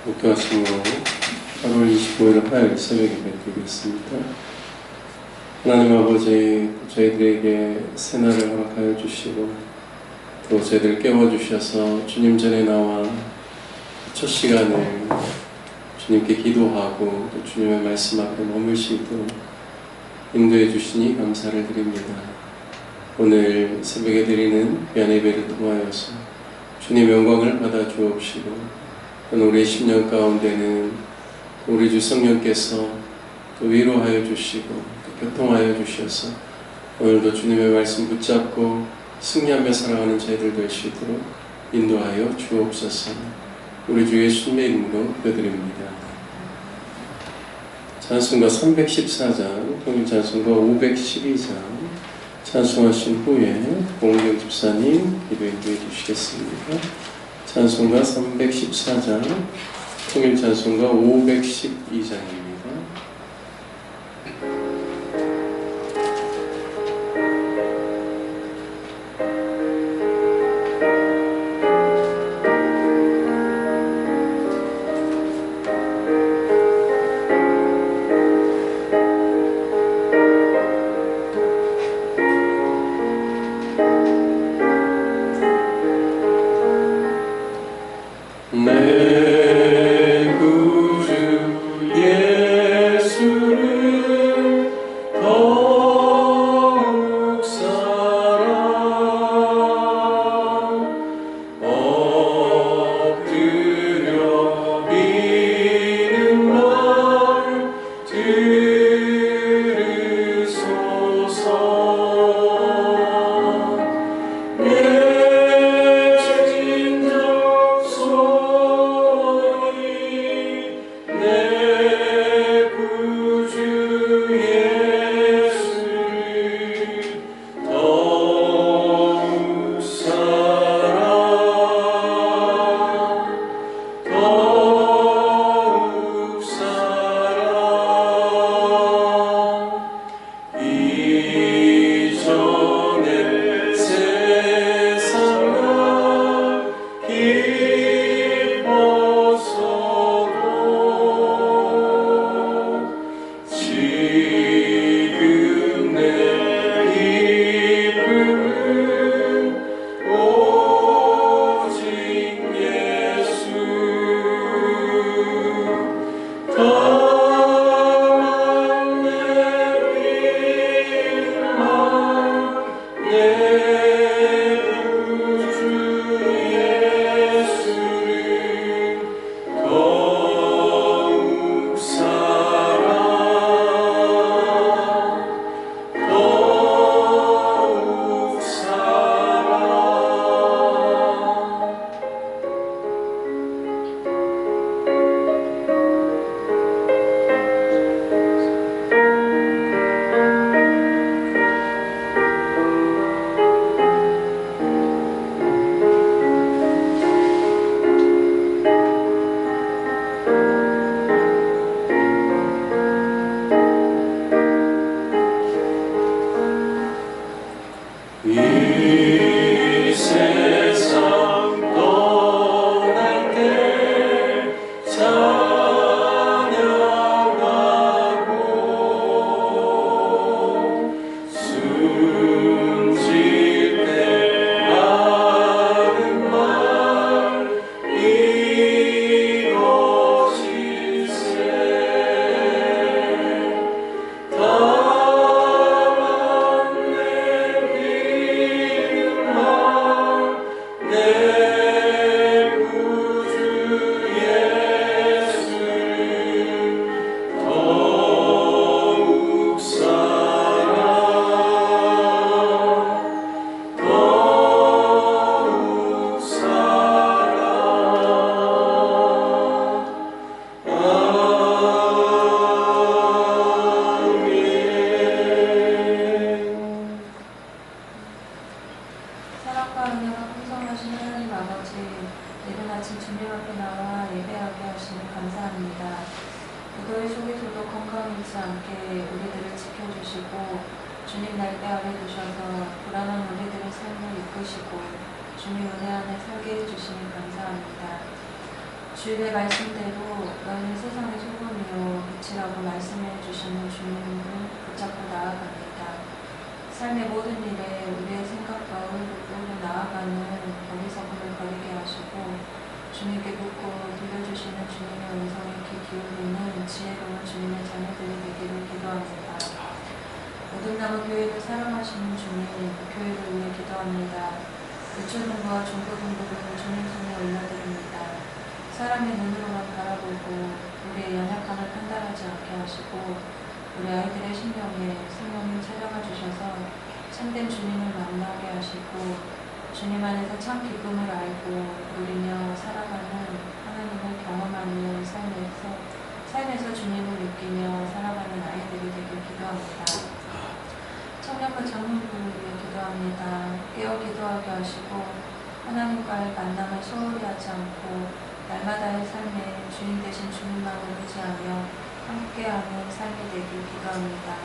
목도하심으로 8월 25일 화요일 새벽에 뵙겠습니다. 하나님 아버지, 저희들에게 새날을 허락하여 주시고 또 저희들 깨워주셔서 주님 전에 나와 첫 시간을 주님께 기도하고 또 주님의 말씀 앞에 머물 수 있도록 인도해 주시니 감사를 드립니다. 오늘 새벽에 드리는 귀한 예배를 통하여서 주님의 영광을 받아 주옵시고 우리의 심령 가운데는 우리 주 성령께서 또 위로하여 주시고 또 교통하여 주셔서 오늘도 주님의 말씀 붙잡고 승리하며 살아가는 저희들 될 수 있도록 인도하여 주옵소서. 우리 주 예수님의 이름으로 기도드립니다. 찬송가 314장, 통일 찬송가 512장 찬송하신 후에 공경 집사님 기도해 주시겠습니다. 찬송가 314장, 통일 찬송가 512장입니다. 주일의 말씀대로 너희는 세상의 소금이요 빛이라고 말씀해 주시는 주님을 붙잡고 나아갑니다. 삶의 모든 일에 우리의 생각과 의도로 나아가는 어리석음을 버리게 하시고 주님께 묻고 들려주시는 주님의 음성에 귀 기울이는 지혜로운 주님의 자녀들이 되기를 기도합니다. 오등나무 교회를 사랑하시는 주님, 교회를 위해 기도합니다. 유초등부와 중고등부를 주님 손에 올려드립니다. 사람의 눈으로만 바라보고 우리의 연약함을 판단하지 않게 하시고 우리 아이들의 심령에 성령님 찾아가 주셔서 참된 주님을 만나게 하시고 주님 안에서 참 기쁨을 알고 누리며 살아가는 하나님을 경험하는 삶에서 주님을 느끼며 살아가는 아이들이 되길 기도합니다. 청년부 장로부를 위해 기도합니다. 깨어 기도하게 하시고 하나님과의 만남을 소홀히 하지 않고 날마다의 삶에 주인 되신 주님만을 의지하며 함께하는 삶이 되길 기도합니다.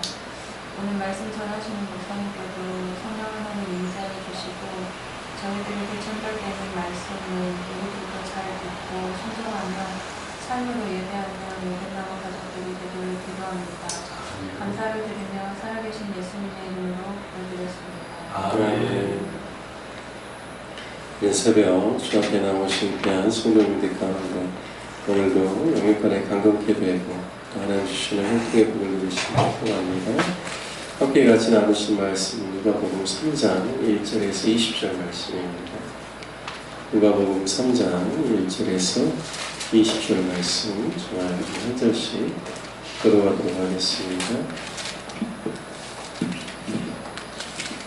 오늘 말씀 전하시는 목사님께도 성령 하나님 인자해 주시고 저희들에게 전달되는 말씀을 우리들도 잘 듣고 순종하며 삶으로 예배하는 오등나무 가족들이 되기를 기도합니다. 감사를 드리며 살아계신 예수님의 이름으로 기도드렸습니다. 아멘. 이 새벽 주 앞에 나오신 귀한 성도님들 가운데 오늘도 영육간에 강건케 되고 또 하나님 주시는 행복의 복을 누리시기 축복합니다. 함께 같이 나누신 말씀 누가복음 3장 1절에서 20절 말씀입니다. 누가복음 3장 1절에서 20절 말씀 정말 한 절씩 걸어가도록 하겠습니다.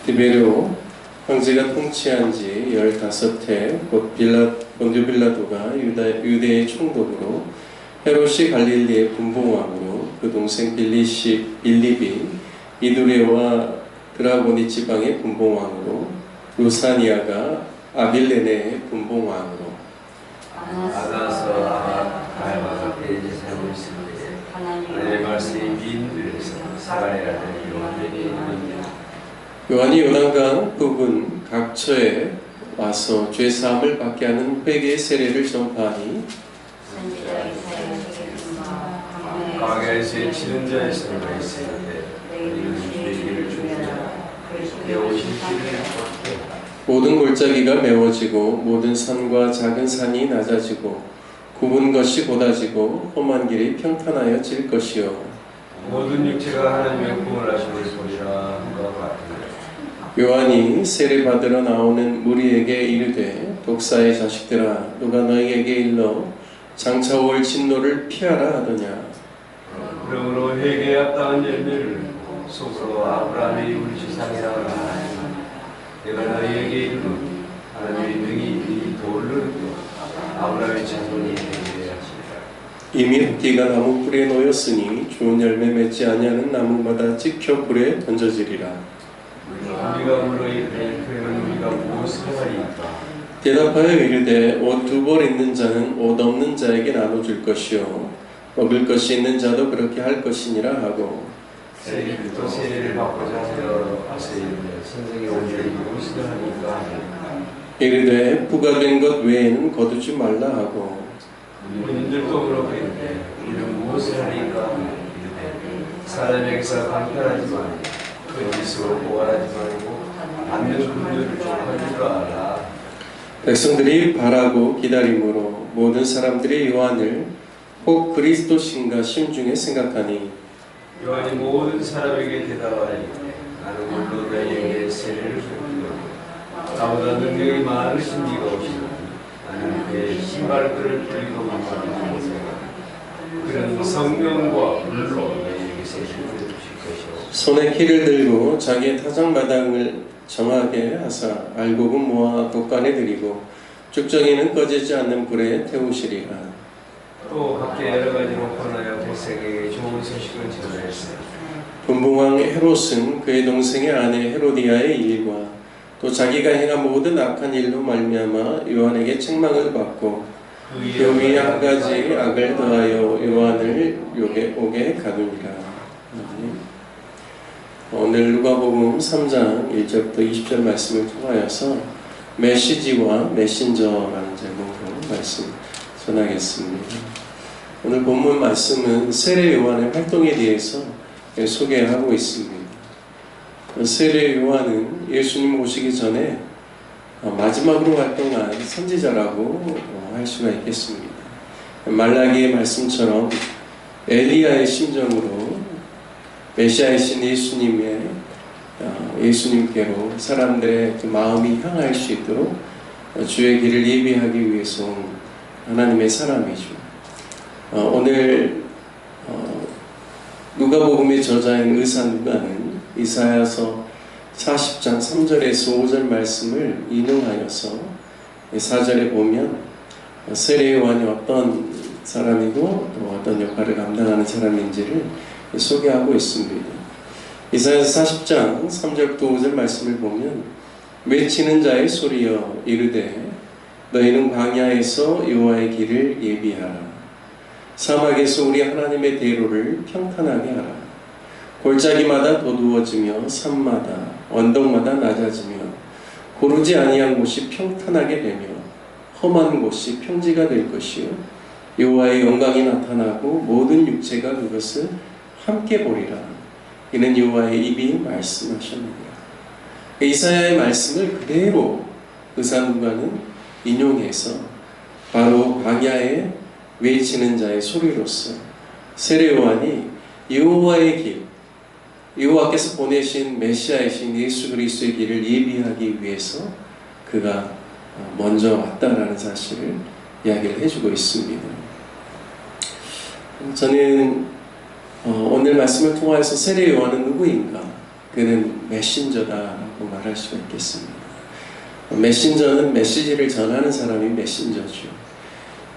디베르 황제가 통치한 지 15해 곧 본디오 빌라도가 유대의 총독으로 헤롯이 갈릴리의 분봉왕으로 그 동생 빌립이 이두레와 드라고니 지방의 분봉왕으로 루사니아가 아빌레네의 분봉왕으로 아나서 갈마가 베이지 살고 있는데 하나님의 말씀이 민들에서 사가랴 아들 요한에게 요한이 요단강 부근 각처에 와서 죄사함을 받게 하는 회개의 세례를 전파하니 광야에서의 치는 자의 소리가 있었는데 우리는 주의 주자 배우신 길을 걷게 모든 골짜기가 메워지고 모든 산과 작은 산이 낮아지고 굽은 것이 곧아지고 험한 길이 평탄하여질 것이요 모든 육체가 하나님의 구원하심을 보리라 한것 같으니 요한이 세례받으러 나오는 무리에게 이르되 독사의 자식들아 누가 너희에게 일러 장차 올 진노를 피하라 하더냐. 그러므로 회개에 합당한 열매를 속으로 아브라함이 우리 조상이라 하나니 내가 너희에게 이르노니 하나님이 능히 이 돌을 아브라함의 자손이 되게 하시리라. 이미 흙기가 나무 뿌리에 놓였으니 좋은 열매 맺지 아니하는 나무마다 찍혀 불에 던져지리라. 우리가 물어 이르되 그러면 우리가 무엇을 하리까? 대답하여 이르되 옷 2벌 있는 자는 옷 없는 자에게 나눠줄 것이요 먹을 것이 있는 자도 그렇게 할 것이니라 하고 또 세례를 받고자 하서 이르되 선생이 오늘 무엇을 하니까 이르되 부가 된 것 외에는 거두지 말라 하고 본인들도 그렇게 이르되 우리는 무엇을 하니까 이르되 사람에게서 강탈하지 말고 거짓으로 보관하지 말고 받는 금류를 족할 줄 알아. 백성들이 바라고 기다림으로 모든 사람들이 요한을 혹 그리스도신가 심중에 생각하니 요한이 모든 사람에게 대답하니 나는 물론 너희에게 세례를 줬으며 나보다 능력이 많으신 이가 오시니 나는 그의 신발끈을 풀리도 못하는 그는 성령과 불로 너희에게 세례를 주실 것이요 손에 키를 들고 자기의 타작마당을 정하게 하사 알곡은 모아 곡간에 들이고 쭉정이는 꺼지지 않는 불에 태우시리라. 또 밖에 여러 가지로 권하여 백성에게 좋은 소식을 전하였어요. 분봉왕 헤롯은 그의 동생의 아내 헤로디아의 일과 또 자기가 행한 모든 악한 일로 말미암아 요한에게 책망을 받고 그 위에 한 가지 악을 더하여 요한을 오게 가두니라. 오늘 누가복음 3장 1절부터 20절 말씀을 통하여서 메시지와 메신저라는 제목으로 말씀 전하겠습니다. 오늘 본문 말씀은 세례 요한의 활동에 대해서 소개하고 있습니다. 세례 요한은 예수님 오시기 전에 마지막으로 활동한 선지자라고 할 수가 있겠습니다. 말라기의 말씀처럼 엘리야의 심정으로 메시아이신 예수님께로 사람들의 그 마음이 향할 수 있도록 주의 길을 예비하기 위해서 온 하나님의 사람이죠. 오늘 누가복음의 저자인 의사 누가는 이사야서 40장 3절에서 5절 말씀을 인용하여서 4절에 보면 세례 요한이 어떤 사람이고 또 어떤 역할을 감당하는 사람인지를 소개하고 있습니다. 이사야서 40장 3절부터 5절 말씀을 보면 외치는 자의 소리여 이르되 너희는 광야에서 여호와의 길을 예비하라. 사막에서 우리 하나님의 대로를 평탄하게 하라. 골짜기마다 도두어지며 산마다 언덕마다 낮아지며 고르지 아니한 곳이 평탄하게 되며 험한 곳이 평지가 될 것이요 여호와의 영광이 나타나고 모든 육체가 그것을 함께 보리라. 이는 여호와의 입이 말씀하셨느니라. 이사야의 말씀을 그대로 의사 누가는 인용해서 바로 광야에 외치는 자의 소리로서 세례 요한이 여호와의 길, 여호와께서 보내신 메시아이신 예수 그리스도의 길을 예비하기 위해서 그가 먼저 왔다라는 사실을 이야기를 해주고 있습니다. 저는 오늘 말씀을 통하여서 세례 요한은 누구인가? 그는 메신저다라고 말할 수가 있겠습니다. 메신저는 메시지를 전하는 사람이 메신저죠.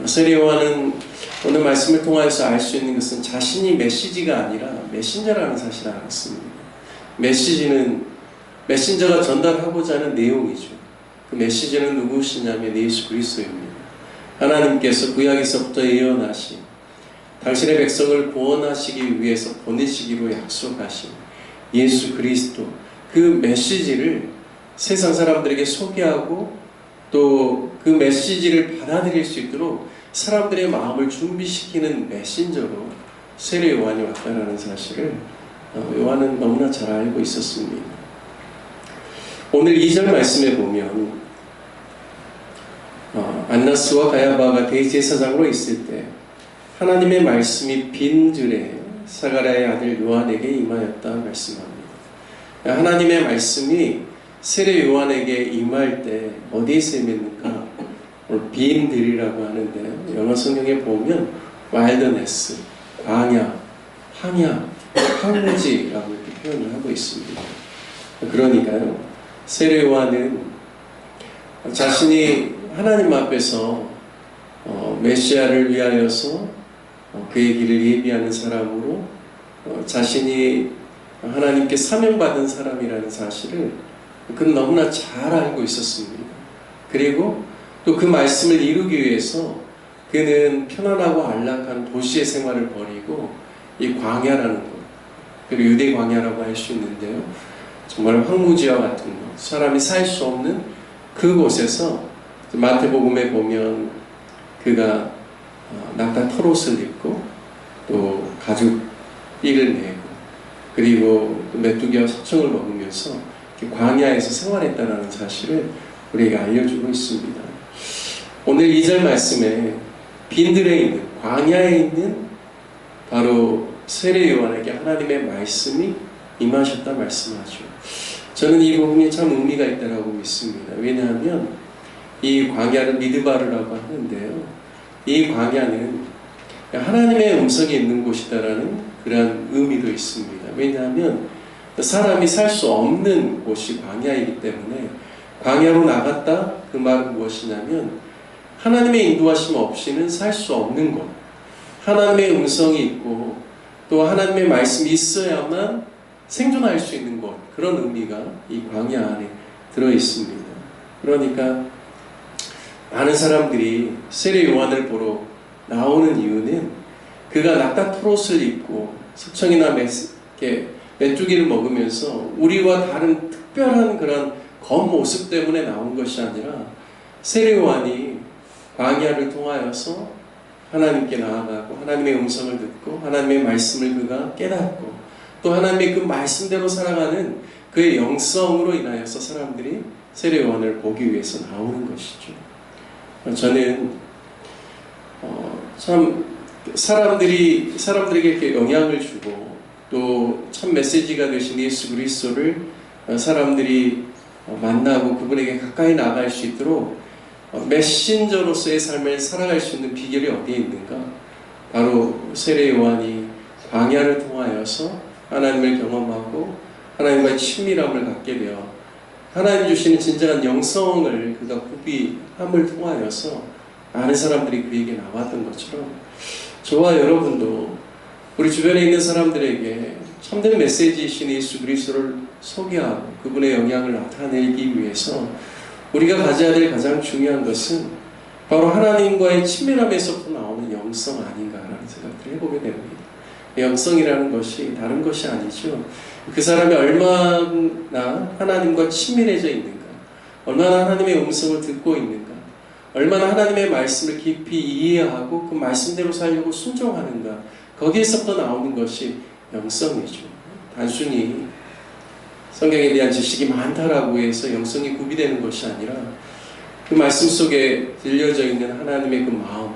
세례 요한은 오늘 말씀을 통하여서 알 수 있는 것은 자신이 메시지가 아니라 메신저라는 사실을 알았습니다. 메시지는 메신저가 전달하고자 하는 내용이죠. 그 메시지는 누구시냐면 예수 그리스도입니다. 하나님께서 구약에서부터 예언하신 당신의 백성을 구원하시기 위해서 보내시기로 약속하신 예수 그리스도, 그 메시지를 세상 사람들에게 소개하고 또 그 메시지를 받아들일 수 있도록 사람들의 마음을 준비시키는 메신저로 세례 요한이 왔다는 사실을 요한은 너무나 잘 알고 있었습니다. 오늘 2절 말씀에 보면 안나스와 가야바가 대제사장으로 있을 때 하나님의 말씀이 빈들에 사가랴의 아들 요한에게 임하였다 말씀합니다. 하나님의 말씀이 세례 요한에게 임할 때 어디에서 임했는가? 오늘 빈들이라고 하는데요. 영어 성경에 보면 와일드네스, 광야, 황야, 황무지라고 이렇게 표현을 하고 있습니다. 그러니까요, 세례 요한은 자신이 하나님 앞에서 메시아를 위하여서 그의 길을 예비하는 사람으로 자신이 하나님께 사명받은 사람이라는 사실을 그는 너무나 잘 알고 있었습니다. 그리고 또 그 말씀을 이루기 위해서 그는 편안하고 안락한 도시의 생활을 버리고 이 광야라는 것, 그리고 유대 광야라고 할 수 있는데요, 정말 황무지와 같은 것, 사람이 살 수 없는 그곳에서 마태복음에 보면 그가 낙타 털옷을 입고 또 가죽 띠를 내고 그리고 메뚜기와 석청을 먹으면서 광야에서 생활했다는 사실을 우리에게 알려주고 있습니다. 오늘 2절 말씀에 빈들에 있는 광야에 있는 바로 세례 요한에게 하나님의 말씀이 임하셨다 말씀하죠. 저는 이 부분이 참 의미가 있다고 믿습니다. 왜냐하면 이 광야를 미드바르라고 하는데요, 이 광야는 하나님의 음성이 있는 곳이다라는 그런 의미도 있습니다. 왜냐하면 사람이 살 수 없는 곳이 광야이기 때문에 광야로 나갔다, 그 말은 무엇이냐면 하나님의 인도하심 없이는 살 수 없는 곳, 하나님의 음성이 있고 또 하나님의 말씀이 있어야만 생존할 수 있는 곳, 그런 의미가 이 광야 안에 들어있습니다. 그러니까 많은 사람들이 세례 요한을 보러 나오는 이유는 그가 낙타 털옷을 입고 석청이나 메뚜기를 먹으면서 우리와 다른 특별한 그런 겉모습 때문에 나온 것이 아니라 세례 요한이 광야를 통하여서 하나님께 나아가고 하나님의 음성을 듣고 하나님의 말씀을 그가 깨닫고 또 하나님의 그 말씀대로 살아가는 그의 영성으로 인하여서 사람들이 세례 요한을 보기 위해서 나오는 것이죠. 저는 참 사람들에게 이렇게 영향을 주고 또 참 메시지가 되신 예수 그리스도를 사람들이 만나고 그분에게 가까이 나아갈 수 있도록 메신저로서의 삶을 살아갈 수 있는 비결이 어디에 있는가? 바로 세례 요한이 광야를 통하여서 하나님을 경험하고 하나님과의 친밀함을 갖게 되어 하나님 주시는 진정한 영성을 그가 구비함을 통하여서 많은 사람들이 그에게 나왔던 것처럼 저와 여러분도 우리 주변에 있는 사람들에게 참된 메시지이신 예수 그리스도를 소개하고 그분의 영향을 나타내기 위해서 우리가 가져야 될 가장 중요한 것은 바로 하나님과의 친밀함에서부터 나오는 영성 아닌가라는 생각을 해보게 됩니다. 영성이라는 것이 다른 것이 아니죠. 그 사람이 얼마나 하나님과 친밀해져 있는가, 얼마나 하나님의 음성을 듣고 있는가, 얼마나 하나님의 말씀을 깊이 이해하고 그 말씀대로 살려고 순종하는가, 거기에서부터 나오는 것이 영성이죠. 단순히 성경에 대한 지식이 많다라고 해서 영성이 구비되는 것이 아니라 그 말씀 속에 들려져 있는 하나님의 그 마음,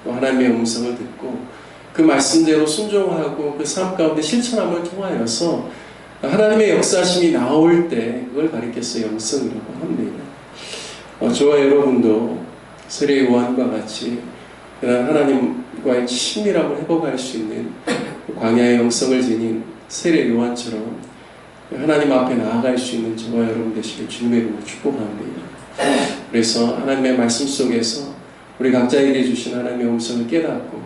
또 하나님의 음성을 듣고 그 말씀대로 순종하고 그 삶 가운데 실천함을 통하여서 하나님의 역사심이 나올 때 그걸 가리켜서 영성이라고 합니다. 저와 여러분도 세례 요한과 같이 하나님과의 친밀함을 회복할 수 있는 광야의 영성을 지닌 세례 요한처럼 하나님 앞에 나아갈 수 있는 저와 여러분 되시길 주님의 이름으로 축복합니다. 그래서 하나님의 말씀 속에서 우리 각자에게 주신 하나님의 음성을 깨닫고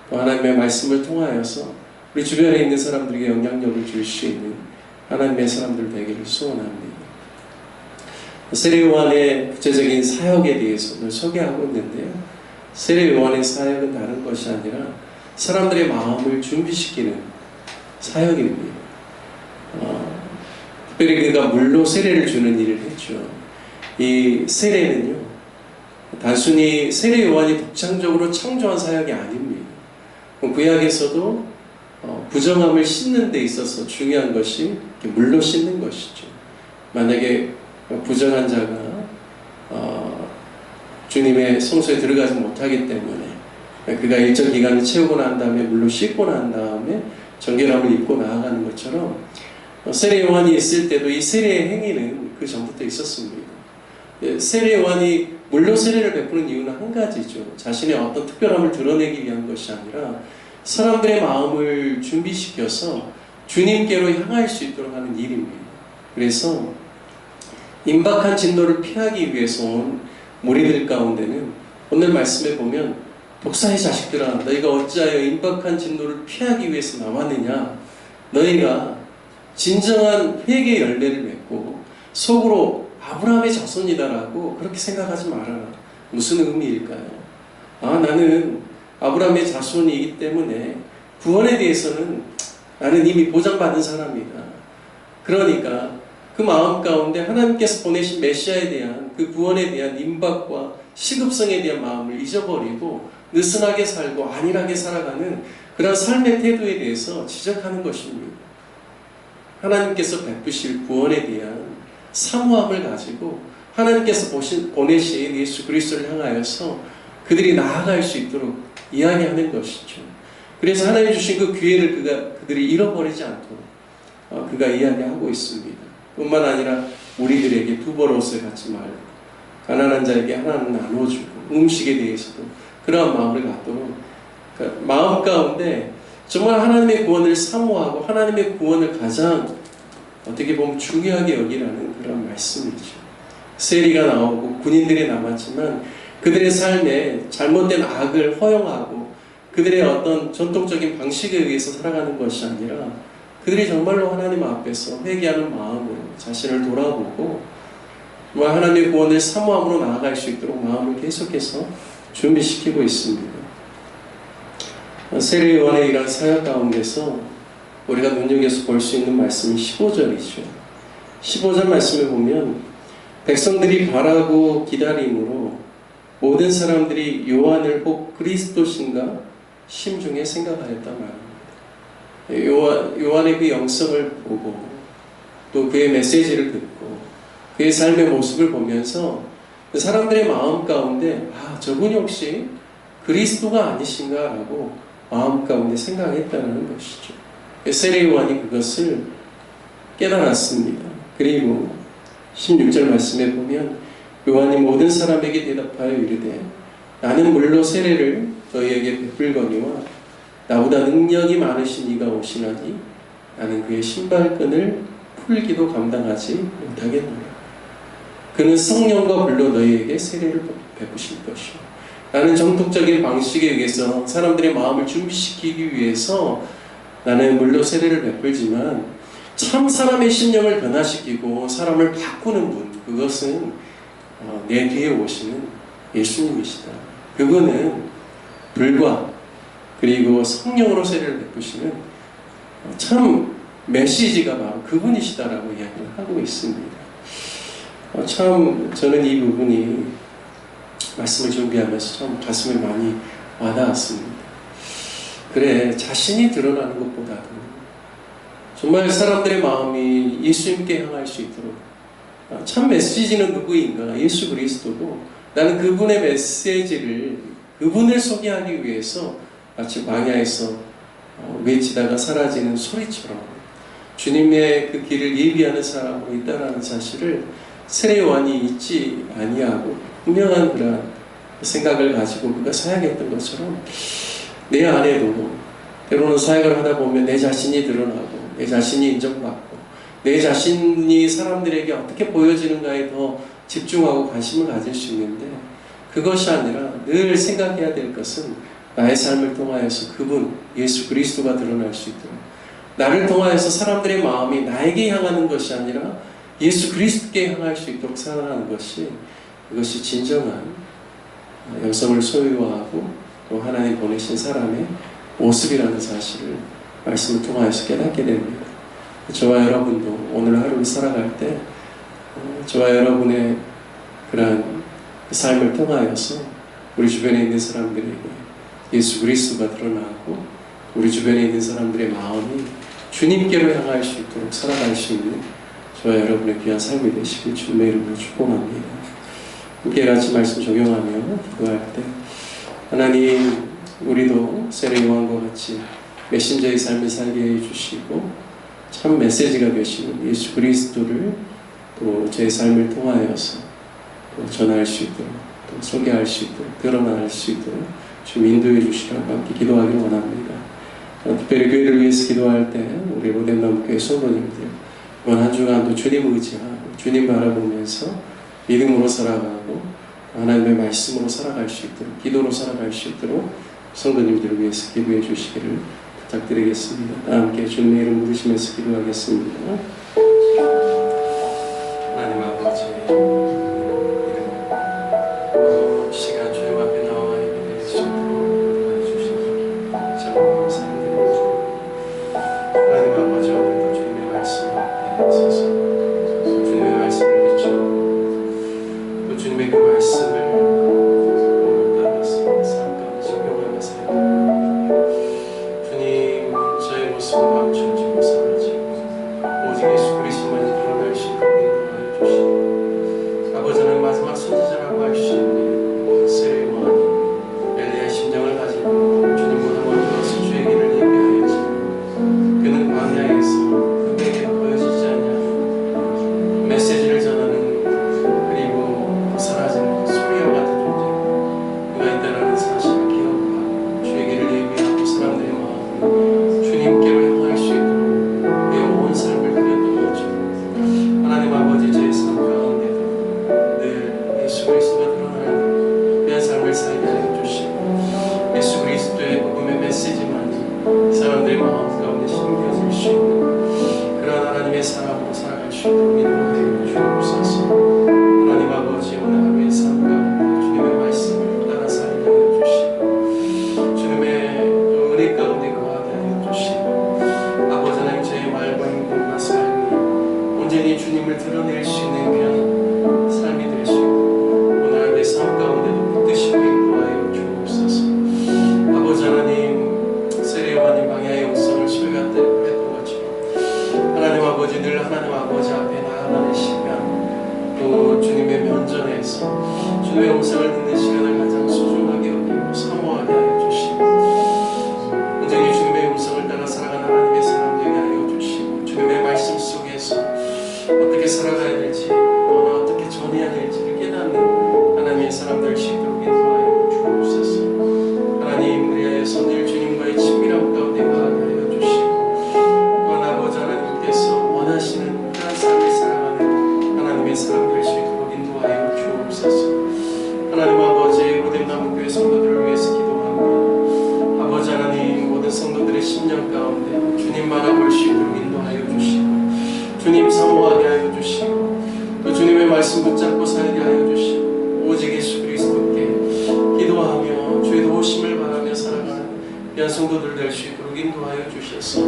또 하나님의 말씀을 통하여서 우리 주변에 있는 사람들에게 영향력을 줄 수 있는 하나님의 사람들 되기를 소원합니다. 세례 요한의 구체적인 사역에 대해서 오늘 소개하고 있는데요. 세례 요한의 사역은 다른 것이 아니라 사람들의 마음을 준비시키는 사역입니다. 특별히 그가 물로 세례를 주는 일을 했죠. 이 세례는요, 단순히 세례 요한이 독창적으로 창조한 사역이 아닙니다. 구약에서도 부정함을 씻는 데 있어서 중요한 것이 물로 씻는 것이죠. 만약에 부정한 자가 주님의 성소에 들어가지 못하기 때문에 그가 일정 기간을 채우고 난 다음에 물로 씻고 난 다음에 정결함을 입고 나아가는 것처럼 세례 요한이 있을 때도 이 세례의 행위는 그 전부터 있었습니다. 세례 요한이 물로 세례를 베푸는 이유는 한 가지죠. 자신의 어떤 특별함을 드러내기 위한 것이 아니라 사람들의 마음을 준비시켜서 주님께로 향할 수 있도록 하는 일입니다. 그래서 임박한 진노를 피하기 위해서 온 무리들 가운데는 오늘 말씀에 보면 독사의 자식들아, 너희가 어찌하여 임박한 진노를 피하기 위해서 나왔느냐? 너희가 진정한 회개의 열매를 맺고 속으로 아브라함의 자손이다라고 그렇게 생각하지 말아라. 무슨 의미일까요? 나는 아브라함의 자손이기 때문에 구원에 대해서는 나는 이미 보장받은 사람이다. 그러니까 그 마음 가운데 하나님께서 보내신 메시아에 대한 그 구원에 대한 임박과 시급성에 대한 마음을 잊어버리고 느슨하게 살고 안일하게 살아가는 그런 삶의 태도에 대해서 지적하는 것입니다. 하나님께서 베푸실 구원에 대한 사모함을 가지고 하나님께서 보내신 예수 그리스도를 향하여서 그들이 나아갈 수 있도록 이야기하는 것이죠. 그래서 하나님 주신 그 기회를 그들이 잃어버리지 않도록 그가 이야기하고 있습니다. 뿐만 아니라 우리들에게 두 벌옷을 갖지 말고 가난한 자에게 하나는 나눠주고 음식에 대해서도 그러한 마음을 갖도록 그러니까 마음 가운데 정말 하나님의 구원을 사모하고 하나님의 구원을 가장 어떻게 보면 중요하게 여기라는 그런 말씀이죠. 세리가 나오고 군인들이 남았지만 그들의 삶에 잘못된 악을 허용하고 그들의 어떤 전통적인 방식에 의해서 살아가는 것이 아니라 그들이 정말로 하나님 앞에서 회개하는 마음으로 자신을 돌아보고 하나님의 구원을 사모함으로 나아갈 수 있도록 마음을 계속해서 준비시키고 있습니다. 세례 요한의 이러한 사역 가운데서 우리가 눈여겨서 볼 수 있는 말씀이 15절이죠. 15절 말씀에 보면 백성들이 바라고 기다림으로 모든 사람들이 요한을 혹 그리스도신가 심중에 생각하였단 말입니다. 요한의 그 영성을 보고 또 그의 메시지를 듣고 그의 삶의 모습을 보면서 그 사람들의 마음 가운데 저분이 혹시 그리스도가 아니신가 라고 마음 가운데 생각했다는 것이죠. 세례 요한이 그것을 깨달았습니다. 그리고 16절 말씀에 보면 요한이 모든 사람에게 대답하여 이르되 나는 물로 세례를 너희에게 베풀거니와 나보다 능력이 많으신 이가 오시나니 나는 그의 신발끈을 풀기도 감당하지 못하겠노라. 그는 성령과 불로 너희에게 세례를 베푸실 것이요. 나는 정통적인 방식에 의해서 사람들의 마음을 준비시키기 위해서 나는 물로 세례를 베풀지만 참 사람의 심령을 변화시키고 사람을 바꾸는 분, 그것은 내 뒤에 오시는 예수님이시다. 그분은 불과 그리고 성령으로 세례를 베푸시는 참 메시지가 바로 그분이시다라고 이야기를 하고 있습니다. 참 저는 이 부분이 말씀을 준비하면서 참 가슴에 많이 와닿았습니다. 그래, 자신이 드러나는 것보다도 정말 사람들의 마음이 예수님께 향할 수 있도록 참 메시지는 누구인가? 예수 그리스도고 나는 그분의 메시지를 그분을 소개하기 위해서 마치 광야에서 외치다가 사라지는 소리처럼 주님의 그 길을 예비하는 사람으로 있다라는 사실을 세례 요한이 잊지 아니하고 분명한 그런 생각을 가지고 그가 사역했던 것처럼 내 안에도 때로는 사역을 하다 보면 내 자신이 드러나고 내 자신이 인정받고 내 자신이 사람들에게 어떻게 보여지는가에 더 집중하고 관심을 가질 수 있는데 그것이 아니라 늘 생각해야 될 것은 나의 삶을 통하여서 그분 예수 그리스도가 드러날 수 있도록 나를 통하여서 사람들의 마음이 나에게 향하는 것이 아니라 예수 그리스도께 향할 수 있도록 살아가는 것이 그것이 진정한 영성을 소유하고 또 하나님 보내신 사람의 모습이라는 사실을 말씀을 통하여서 깨닫게 됩니다. 저와 여러분도 오늘 하루를 살아갈 때 저와 여러분의 그러한 삶을 통하여서 우리 주변에 있는 사람들에게 예수 그리스도가 드러나고 우리 주변에 있는 사람들의 마음이 주님께로 향할 수 있도록 살아갈 수 있는 저와 여러분의 귀한 삶이 되시길 주님의 이름으로 축복합니다. 함께 같이 말씀 적용하며 기도할 때 하나님 우리도 세례 요한과 같이 메신저의 삶을 살게 해주시고 참 메시지가 되시는 예수 그리스도를 또 제 삶을 통하여서 또 전할 수 있도록 또 소개할 수 있도록 드러날 수 있도록 좀 인도해 주시라고 함께 기도하기를 원합니다. 특별히 교회를 위해서 기도할 때 우리 로뎀나무교회 성도님들 이번 한 주간도 주님 의지하고 주님 바라보면서 믿음으로 살아가고 하나님의 말씀으로 살아갈 수 있도록 기도로 살아갈 수 있도록 성도님들을 위해서 기도해 주시기를 부탁드리겠습니다. 다 함께 주님의 이름 부르시면서 기도하겠습니다. 하나님 아버지 시간 주님 앞에 나와 예배드릴 수 있도록 도와주시니 참 감사드립니다. 하나님 아버지 오늘도 주님의 말씀 앞에 서서 주님의 말씀을 비추고 또 주님의 그 말씀을 몸을 따라서 삶 가운데 적용하며 살아갑니다. 주님 저의 모습은 감춰지고 사라지고 오직 예수 그리스도만이 드러날 수 있도록 인도하여 주시고 아버지는 마지막 선지자라고 할 수 있는 세례 요한이 엘리야의 심정을 가지고 주님보다 먼저 와서 주의 길을 예비하였지 그는 광야에서 그에게 보여지지 않냐 메시지를 전하는 그리고 사라지는 소리와 같은 존재 그가 있다라는 사실을 기억하고 주의 길을 예비하고 사람들의 마음을 주님께로 향할 수 있도록 그의 온 삶을 드렸던 거죠. 하나님 아버지 제 삶 가운데도 늘 예수 그리스도가 드러나는 귀한 삶을 살게 하여 주시고 예수 그리스도의 복음의 메시지만이 사람들의 마음 가운데 심겨질 수 있는 그런 하나님의 사람으로 살아갈 수 있도록 인도하여 주옵소서. 하나님 아버지 오늘 하루의 삶 가운데 주님의 말씀을 따라 살게 하여 주시고 주님의 은혜 가운데 거하게 하여 주시고 아버지 하나님 저의 말과 행동과 삶이 온전히 주님을 드러낼 수 있는 귀한 삶이 될 수 있고 오늘 하루의 삶 가운데도 붙드시고 있도록 인도하여 주옵소서. 하나님 우리하여서 늘 주님과의 친밀함 가운데 거하게 하여 주시고 또한 아버지 하나님께서 원하시는 그런 삶을 살아가는 하나님의 사람 될 수 있도록 인도하여 주옵소서. 하나님 아버지 로뎀나무교회 성도들을 위해서 기도합니다. 아버지 하나님 모든 성도들의 심령 가운데 주님 바라볼 수 있도록 인도하여 주시고 주님 사모하게 하여 주시고 또 주님의 말씀 붙잡고 살게 하여 주시고 오직 예수 그리스도께 기도하며 주의 도우심을 바라며 살아가는 귀한 성도들 될 수 있도록 인도하여 주셔서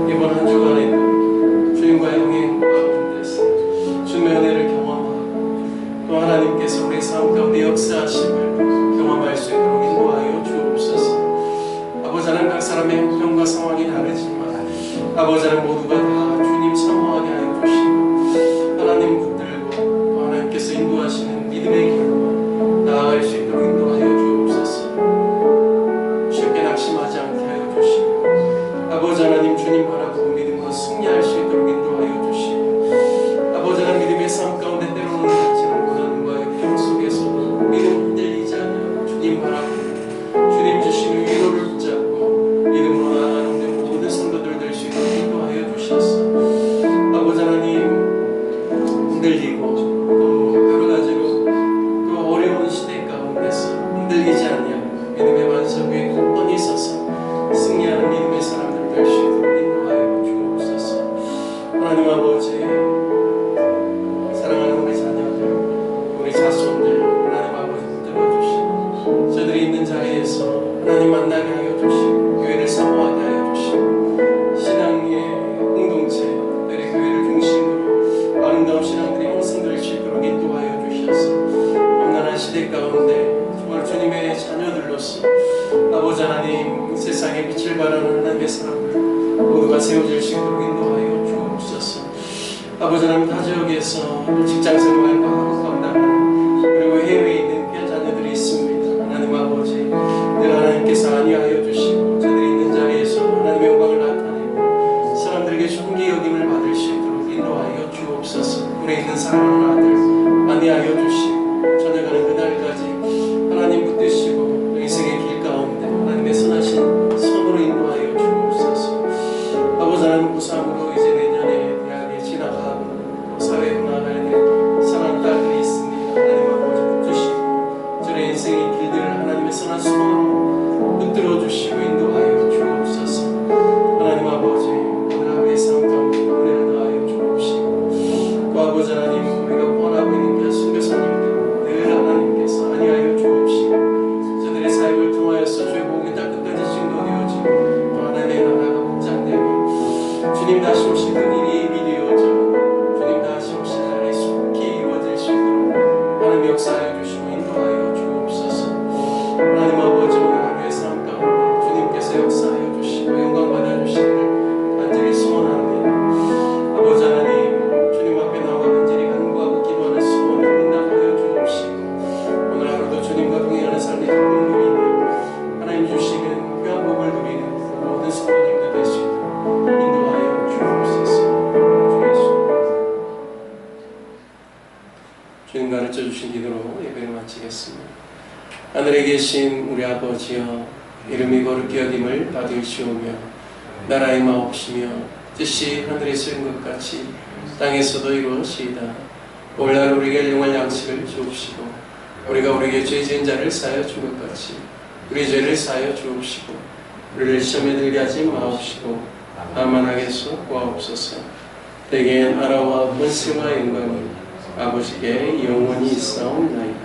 이번 한 주간에도 주님과의 영행 가운데서 주님의 은혜를 경험하고 또 하나님께서 우리 삶 가운데 역사하심을 경험할 수 있도록 인도하여 주옵소서. 아버지 하나님 각 사람의 형편과 상황이 다르지만 아버지 하나님 모두가 다 주님 사모하게 하여 주시고 하나님 붙들고 또 하나님께서 인도하시는 믿음의 길로 나아갈 수 있도록 인도하여 주옵소서. 쉽게 낙심하지 않게 하여 주시고 아버지 하나님 주님 바라고 믿음으로 승리할 수 있도록 인도하여 주시고 아버지 하나님 믿음의 삶 가운데 때로는 같지는 고난과 역경 속에서도 믿음 흔들리지 않으며 주님 바라고 주님 주시는 위로를 붙잡고 믿음으로 나아가는 모든 성도들 될 수 있도록 인도하여 주셔서 아버지 하나님 흔들리고 또 여러 가지로 또 어려운 시대 가운데서 흔들리지 않냐고 믿음의 반석 위에 굳건히 서서 승리하는 믿음의 사람들 될 수 있도록 인도하여 주옵소서. 하나님 아버지 사랑하는 우리 자녀들 우리 자손들 하나님 아버지 붙들어주시고 저들이 있는 자리에서 하나님 만나게 하여 주시고 교회를 사모하게 하여 주시고 신앙의 공동체 특별히 교회를 중심으로 아름다운 신앙들이 형성될 수 있도록 인도하여 주셔서 험난한 시대 가운데 정말 주님의 자녀들로서 아버지 하나님 세상에 빛을 발하는 하나님의 사람들 모두가 세워질 수 있도록 인도하여 주옵소서. 아버지 하나님 타 지역에서 직장생활과 학업 감당하는 그리고 해외에 있는 귀한 자녀들이 있습니다. 하나님 아버지 늘 하나님께서 안위하여 주시고 저들이 있는 자리에서 하나님의 영광을 나타내고 사람들에게 존귀 여김을 받을 수 있도록 인도하여 주옵소서. 불에 있는 사랑하는 아들 안위하여 주시고 저녁하는 그날까지 하나님 붙드시고 인생의 길 가운데 하나님의 선하신 손으로 인도하여 주옵소서. 아버지 하나님 부상으로 이제 내년에 대학에 지나가고 사회로 나가야 될 사랑하는 딸들이 있습니다. 하나님 아버지 붙드시고 저의 인생의 길들을 하나님의 선한 손으로 붙들어 주시고 인도하여 주옵소서. 하나님 아버지 오늘 하루의 삶 가운데 은혜를 더하여 주옵시고 또 아버지 하나님 우리가 원하고 있는 귀한 선교사님들 늘 하나님께서 안위하여 주옵시고 저들의 사역을 통하여서 주의 복음이 다 끝까지 증거되어지고 또 하나님의 나라가 확장되며 주님 다시 오실 그 일이 이루어져 주님 다시 오실 날에 속히 이루어질 수 있도록 하나님 역사하여 주시고 인도하여 주옵소서. 하나님 아버지 오늘 하루의 삶 가운데 주님께서 역사하여 주시고 영광 받아주시기를 간절히 소원합니다. 아버지 하나님 주님 앞에 나와 간절히 간구하고 기도하는 소원을 응답하여 주옵시고 오늘 하루도 주님과 동행하는 삶의 기쁨을 누리며 하나님 주시는 귀한 복을 누리는 모든 성도님들 될 수 있도록 인도하여 주옵소서. 주 예수 주님 가르쳐 주신 기도로 예배를 마치겠습니다. 하늘에 계신 우리 아버지여 이름이 거룩히 여김을 받으시오며 나라의 마옵시며 뜻이 하늘에서 이룬 것 같이 땅에서도 이루어지이다. 오늘날 우리에게 일용할 양식을 주옵시고 우리가 우리에게 죄 지은 자를 사하여 준 것 같이 우리 죄를 사하여 주옵시고 우리를 시험에 들게 하지 마옵시고 다만 악에서 구하옵소서. 내게 나라와 권세와 영광이 아버지께 영원히 있사옵나이다.